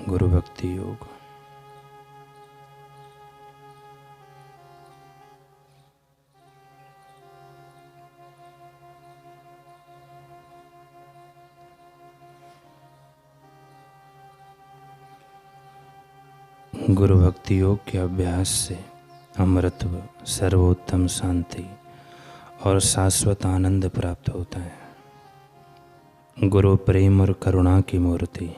गुरु भक्ति योग। गुरु भक्ति योग के अभ्यास से अमृतत्व, सर्वोत्तम शांति और शाश्वत आनंद प्राप्त होता है। गुरु प्रेम और करुणा की मूर्ति।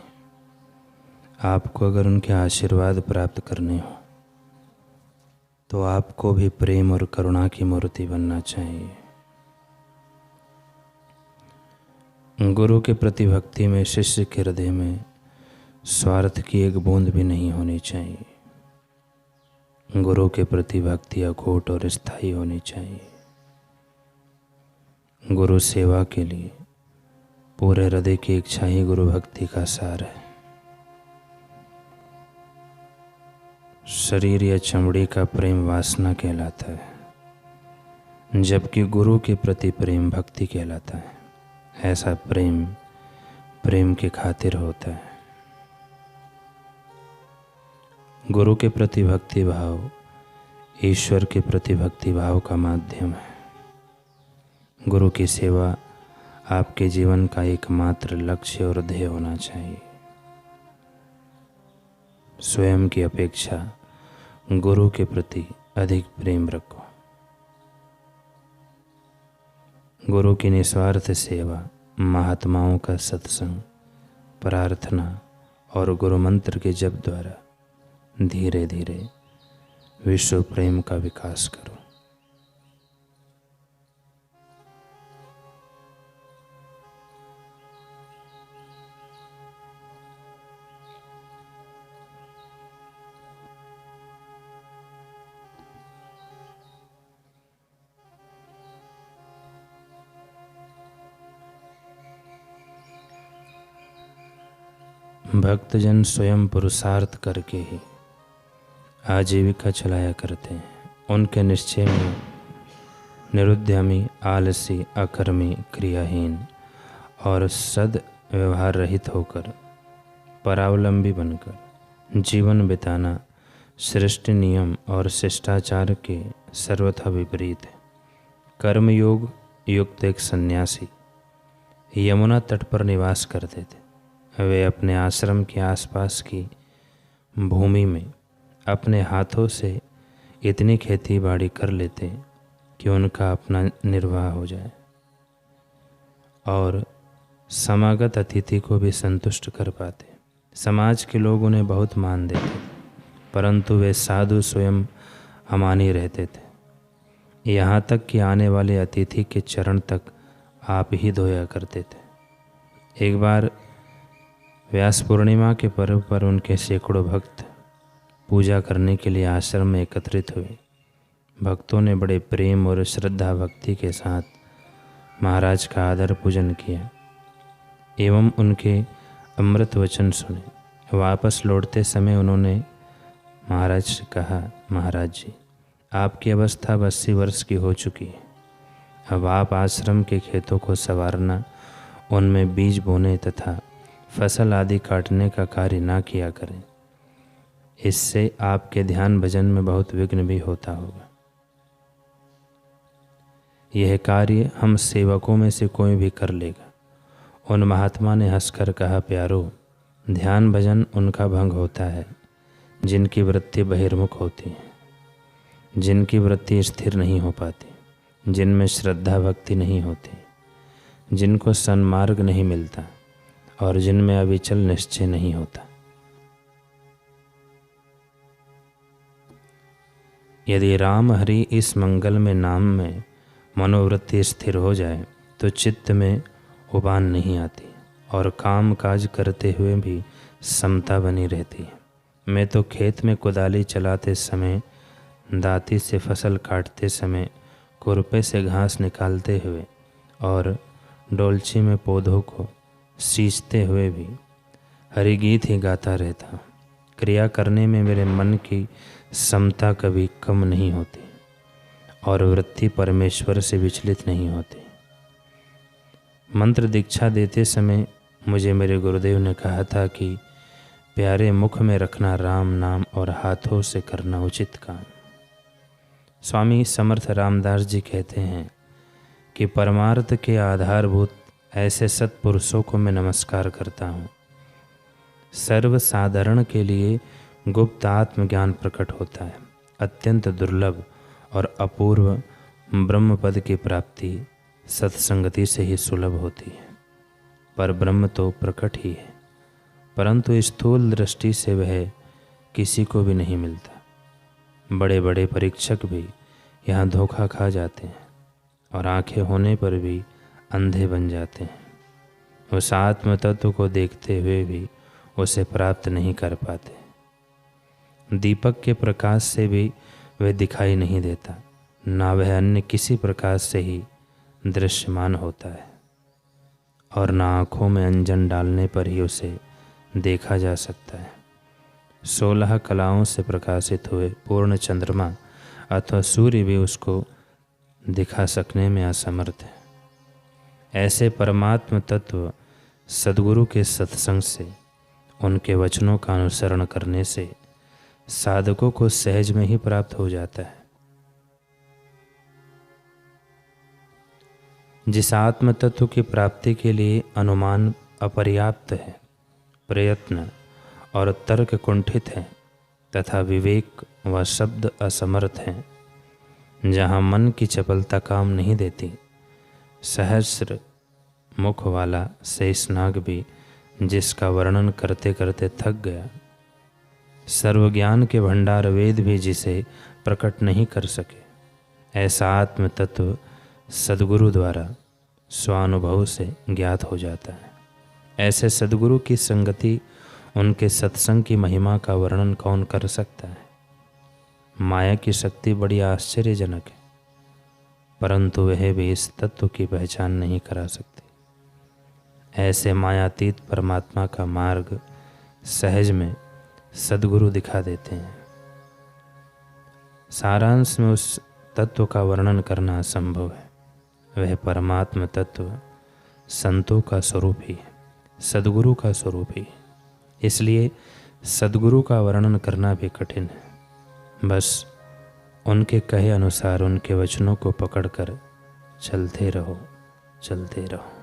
आपको अगर उनके आशीर्वाद प्राप्त करने हो तो आपको भी प्रेम और करुणा की मूर्ति बनना चाहिए। गुरु के प्रति भक्ति में शिष्य के हृदय में स्वार्थ की एक बूंद भी नहीं होनी चाहिए। गुरु के प्रति भक्ति अखूट और स्थायी होनी चाहिए। गुरु सेवा के लिए पूरे हृदय की इच्छा ही गुरु भक्ति का सार है। शरीर या चमड़ी का प्रेम वासना कहलाता है, जबकि गुरु के प्रति प्रेम भक्ति कहलाता है। ऐसा प्रेम प्रेम के खातिर होता है। गुरु के प्रति भक्ति भाव ईश्वर के प्रति भक्ति भाव का माध्यम है। गुरु की सेवा आपके जीवन का एकमात्र लक्ष्य और ध्येय होना चाहिए। स्वयं की अपेक्षा गुरु के प्रति अधिक प्रेम रखो। गुरु की निस्वार्थ सेवा, महात्माओं का सत्संग, प्रार्थना और गुरु मंत्र के जप द्वारा धीरे धीरे विश्व प्रेम का विकास करो। भक्तजन स्वयं पुरुषार्थ करके ही आजीविका चलाया करते हैं। उनके निश्चय में निरुद्यमी, आलसी, अकर्मी, क्रियाहीन और सद व्यवहार रहित होकर परावलंबी बनकर जीवन बिताना सृष्टि नियम और शिष्टाचार के सर्वथा विपरीत है। कर्मयोग युक्त एक सन्यासी यमुना तट पर निवास करते थे। वे अपने आश्रम के आसपास की भूमि में अपने हाथों से इतनी खेती बाड़ी कर लेते कि उनका अपना निर्वाह हो जाए और समागत अतिथि को भी संतुष्ट कर पाते। समाज के लोग उन्हें बहुत मान देते, परंतु वे साधु स्वयं अमानी रहते थे। यहाँ तक कि आने वाले अतिथि के चरण तक आप ही धोया करते थे। एक बार व्यास पूर्णिमा के पर्व पर उनके सैकड़ों भक्त पूजा करने के लिए आश्रम में एकत्रित हुए। भक्तों ने बड़े प्रेम और श्रद्धा भक्ति के साथ महाराज का आदर पूजन किया एवं उनके अमृत वचन सुने। वापस लौटते समय उन्होंने महाराज से कहा, महाराज जी, आपकी अवस्था 80 वर्ष की हो चुकी है। अब आप आश्रम के खेतों को संवारना, उनमें बीज बोने तथा फसल आदि काटने का कार्य ना किया करें। इससे आपके ध्यान भजन में बहुत विघ्न भी होता होगा। यह कार्य हम सेवकों में से कोई भी कर लेगा। उन महात्मा ने हंसकर कहा, प्यारो, ध्यान भजन उनका भंग होता है जिनकी वृत्ति बहिर्मुख होती है, जिनकी वृत्ति स्थिर नहीं हो पाती, जिनमें श्रद्धा भक्ति नहीं होती, जिनको सन्मार्ग नहीं मिलता और जिनमें अविचल निश्चय नहीं होता। यदि राम हरि इस मंगल में नाम में मनोवृत्ति स्थिर हो जाए तो चित्त में उबान नहीं आती और काम काज करते हुए भी समता बनी रहती है। मैं तो खेत में कुदाली चलाते समय, दाती से फसल काटते समय, खुरपे से घास निकालते हुए और डोलची में पौधों को सींचते हुए भी हरि गीत ही गाता रहता हूँ। क्रिया करने में मेरे मन की समता कभी कम नहीं होती और वृत्ति परमेश्वर से विचलित नहीं होती। मंत्र दीक्षा देते समय मुझे मेरे गुरुदेव ने कहा था कि प्यारे मुख में रखना राम नाम और हाथों से करना उचित काम। स्वामी समर्थ रामदास जी कहते हैं कि परमार्थ के आधारभूत ऐसे सत्पुरुषों को मैं नमस्कार करता हूँ। सर्वसाधारण के लिए गुप्त आत्मज्ञान प्रकट होता है। अत्यंत दुर्लभ और अपूर्व ब्रह्म पद की प्राप्ति सत्संगति से ही सुलभ होती है। पर ब्रह्म तो प्रकट ही है, परंतु स्थूल दृष्टि से वह किसी को भी नहीं मिलता। बड़े बड़े परीक्षक भी यहाँ धोखा खा जाते हैं और आंखें होने पर भी अंधे बन जाते हैं। उस आत्म तत्व को देखते हुए भी उसे प्राप्त नहीं कर पाते। दीपक के प्रकाश से भी वह दिखाई नहीं देता, ना वह अन्य किसी प्रकाश से ही दृश्यमान होता है, और ना आँखों में अंजन डालने पर ही उसे देखा जा सकता है। 16 कलाओं से प्रकाशित हुए पूर्ण चंद्रमा अथवा सूर्य भी उसको दिखा सकने में असमर्थ है। ऐसे परमात्म तत्व सद्गुरु के सत्संग से, उनके वचनों का अनुसरण करने से साधकों को सहज में ही प्राप्त हो जाता है। जिस आत्म तत्व की प्राप्ति के लिए अनुमान अपर्याप्त है, प्रयत्न और तर्क कुंठित है तथा विवेक व शब्द असमर्थ हैं, जहाँ मन की चपलता काम नहीं देती, सहस्र मुख वाला शेषनाग भी जिसका वर्णन करते करते थक गया, सर्वज्ञान के भंडार वेद भी जिसे प्रकट नहीं कर सके, ऐसा आत्म तत्व सद्गुरु द्वारा स्वानुभव से ज्ञात हो जाता है। ऐसे सद्गुरु की संगति, उनके सत्संग की महिमा का वर्णन कौन कर सकता है। माया की शक्ति बड़ी आश्चर्यजनक है, परंतु वह भी इस तत्व की पहचान नहीं करा सकती। ऐसे मायातीत परमात्मा का मार्ग सहज में सद्गुरु दिखा देते हैं। सारांश में उस तत्व का वर्णन करना असंभव है। वह परमात्म तत्व संतों का स्वरूप ही है, सद्गुरु का स्वरूप ही है। इसलिए सद्गुरु का वर्णन करना भी कठिन है। बस उनके कहे अनुसार उनके वचनों को पकड़कर चलते रहो, चलते रहो।